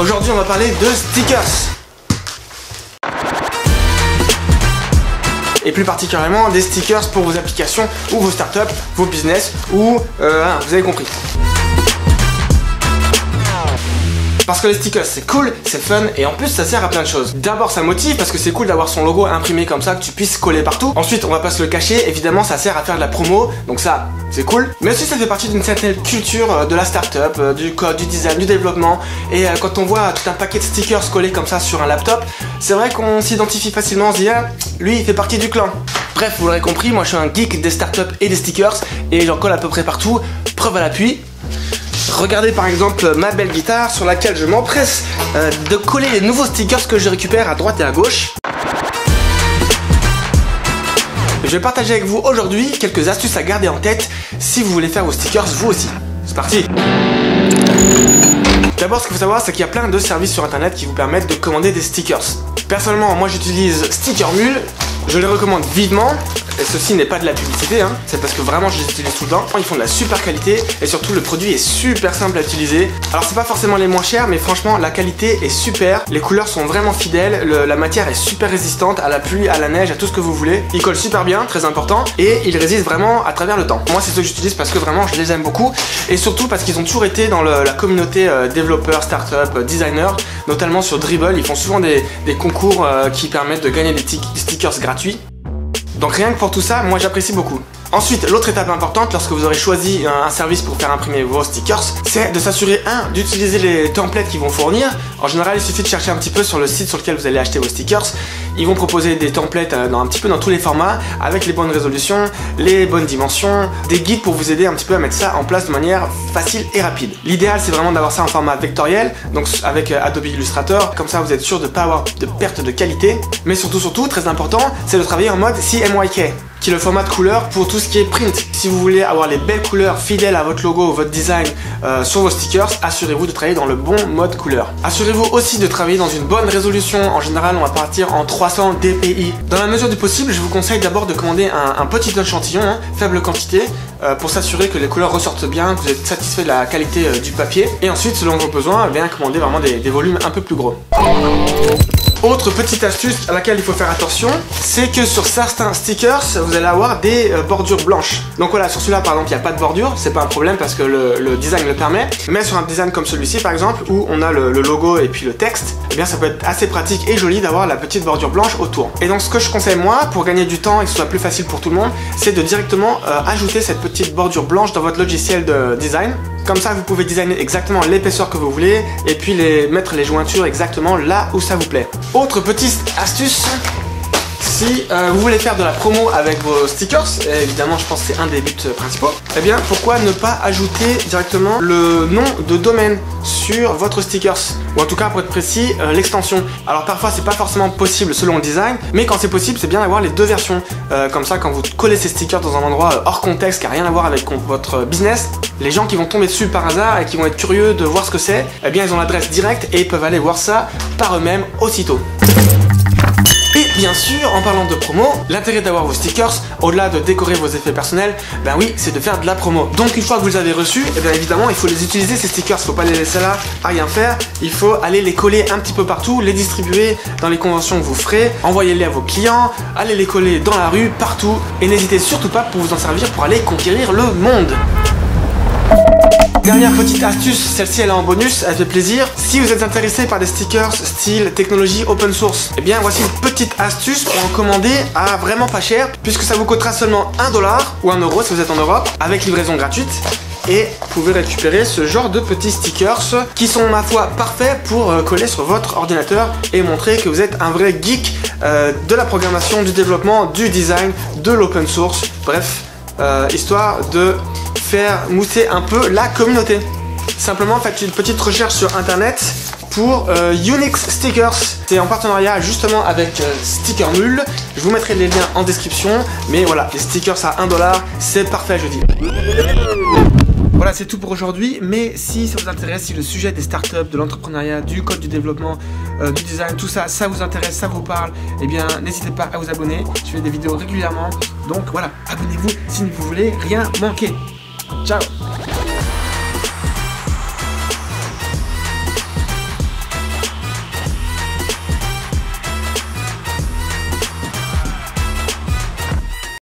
Aujourd'hui on va parler de stickers. Et plus particulièrement des stickers pour vos applications ou vos startups, vos business ou vous avez compris. Parce que les stickers c'est cool, c'est fun et en plus ça sert à plein de choses. D'abord ça motive parce que c'est cool d'avoir son logo imprimé comme ça que tu puisses coller partout. Ensuite on va pas se le cacher, évidemment ça sert à faire de la promo, donc ça c'est cool. Mais aussi ça fait partie d'une certaine culture de la startup, du code, du design, du développement. Et quand on voit tout un paquet de stickers collés comme ça sur un laptop, c'est vrai qu'on s'identifie facilement, on se dit ah, lui il fait partie du clan. Bref, vous l'aurez compris, moi je suis un geek des startups et des stickers et j'en colle à peu près partout, preuve à l'appui. Regardez par exemple ma belle guitare sur laquelle je m'empresse de coller les nouveaux stickers que je récupère à droite et à gauche. Je vais partager avec vous aujourd'hui quelques astuces à garder en tête si vous voulez faire vos stickers vous aussi. C'est parti! D'abord, ce qu'il faut savoir, c'est qu'il y a plein de services sur internet qui vous permettent de commander des stickers. Personnellement, moi j'utilise StickerMule, je les recommande vivement. Et ceci n'est pas de la publicité, hein. C'est parce que vraiment je les utilise tout le temps. Ils font de la super qualité et surtout le produit est super simple à utiliser. Alors c'est pas forcément les moins chers, mais franchement la qualité est super. Les couleurs sont vraiment fidèles, la matière est super résistante à la pluie, à la neige, à tout ce que vous voulez. Ils collent super bien, très important, et ils résistent vraiment à travers le temps. Moi c'est ceux que j'utilise parce que vraiment je les aime beaucoup et surtout parce qu'ils ont toujours été dans la communauté développeurs, startup, designers, notamment sur Dribbble. Ils font souvent des concours qui permettent de gagner des stickers gratuits. Donc rien que pour tout ça, moi j'apprécie beaucoup. Ensuite, l'autre étape importante lorsque vous aurez choisi un service pour faire imprimer vos stickers, c'est de s'assurer d'utiliser les templates qu'ils vont fournir. En général, il suffit de chercher un petit peu sur le site sur lequel vous allez acheter vos stickers. Ils vont proposer des templates un petit peu dans tous les formats, avec les bonnes résolutions, les bonnes dimensions, des guides pour vous aider un petit peu à mettre ça en place de manière facile et rapide. L'idéal, c'est vraiment d'avoir ça en format vectoriel, donc avec Adobe Illustrator, comme ça vous êtes sûr de ne pas avoir de perte de qualité. Mais surtout, très important, c'est de travailler en mode CMYK, qui est le format de couleur pour tout ce qui est print. Si vous voulez avoir les belles couleurs fidèles à votre logo ou votre design sur vos stickers, assurez-vous de travailler dans le bon mode couleur. Assurez-vous aussi de travailler dans une bonne résolution. En général, on va partir en 300 dpi. Dans la mesure du possible, je vous conseille d'abord de commander un petit échantillon, faible quantité, pour s'assurer que les couleurs ressortent bien, que vous êtes satisfait de la qualité du papier. Et ensuite, selon vos besoins, bien commander vraiment des volumes un peu plus gros. Autre petite astuce à laquelle il faut faire attention, c'est que sur certains stickers, vous allez avoir des bordures blanches. Donc voilà, sur celui-là par exemple, il n'y a pas de bordure, c'est pas un problème parce que le design le permet. Mais sur un design comme celui-ci par exemple, où on a le logo et puis le texte, eh bien ça peut être assez pratique et joli d'avoir la petite bordure blanche autour. Et donc ce que je conseille moi, pour gagner du temps et que ce soit plus facile pour tout le monde, c'est de directement ajouter cette petite bordure blanche dans votre logiciel de design. Comme ça, vous pouvez designer exactement l'épaisseur que vous voulez et puis mettre les jointures exactement là où ça vous plaît. Autre petite astuce, si vous voulez faire de la promo avec vos stickers, et évidemment je pense que c'est un des buts principaux, eh bien pourquoi ne pas ajouter directement le nom de domaine sur votre stickers, ou en tout cas pour être précis, l'extension. Alors parfois c'est pas forcément possible selon le design, mais quand c'est possible c'est bien d'avoir les deux versions. Comme ça quand vous collez ces stickers dans un endroit hors contexte qui n'a rien à voir avec votre business, les gens qui vont tomber dessus par hasard et qui vont être curieux de voir ce que c'est, eh bien ils ont l'adresse directe et ils peuvent aller voir ça par eux-mêmes aussitôt. Et bien sûr, en parlant de promo, l'intérêt d'avoir vos stickers, au-delà de décorer vos effets personnels, ben oui, c'est de faire de la promo. Donc une fois que vous les avez reçus, eh bien évidemment, il faut les utiliser ces stickers, faut pas les laisser là à rien faire. Il faut aller les coller un petit peu partout, les distribuer dans les conventions que vous ferez, envoyez-les à vos clients, allez les coller dans la rue, partout, et n'hésitez surtout pas pour vous en servir pour aller conquérir le monde. Dernière petite astuce, celle-ci elle est en bonus, elle fait plaisir. Si vous êtes intéressé par des stickers style technologie open source, eh bien voici une petite astuce pour en commander à vraiment pas cher, puisque ça vous coûtera seulement 1$ ou 1€ si vous êtes en Europe, avec livraison gratuite. Et vous pouvez récupérer ce genre de petits stickers qui sont ma foi parfaits pour coller sur votre ordinateur et montrer que vous êtes un vrai geek de la programmation, du développement, du design, de l'open source, bref, histoire de faire mousser un peu la communauté. Simplement faites une petite recherche sur internet pour Unix Stickers. C'est en partenariat justement avec StickerMule. Je vous mettrai les liens en description. Mais voilà, les stickers à 1$, c'est parfait je dis. Voilà, c'est tout pour aujourd'hui, mais si ça vous intéresse, si le sujet des startups, de l'entrepreneuriat, du code du développement, du design, tout ça, ça vous intéresse, ça vous parle, eh bien n'hésitez pas à vous abonner. Je fais des vidéos régulièrement, donc voilà, abonnez-vous si vous voulez rien manquer. Ciao!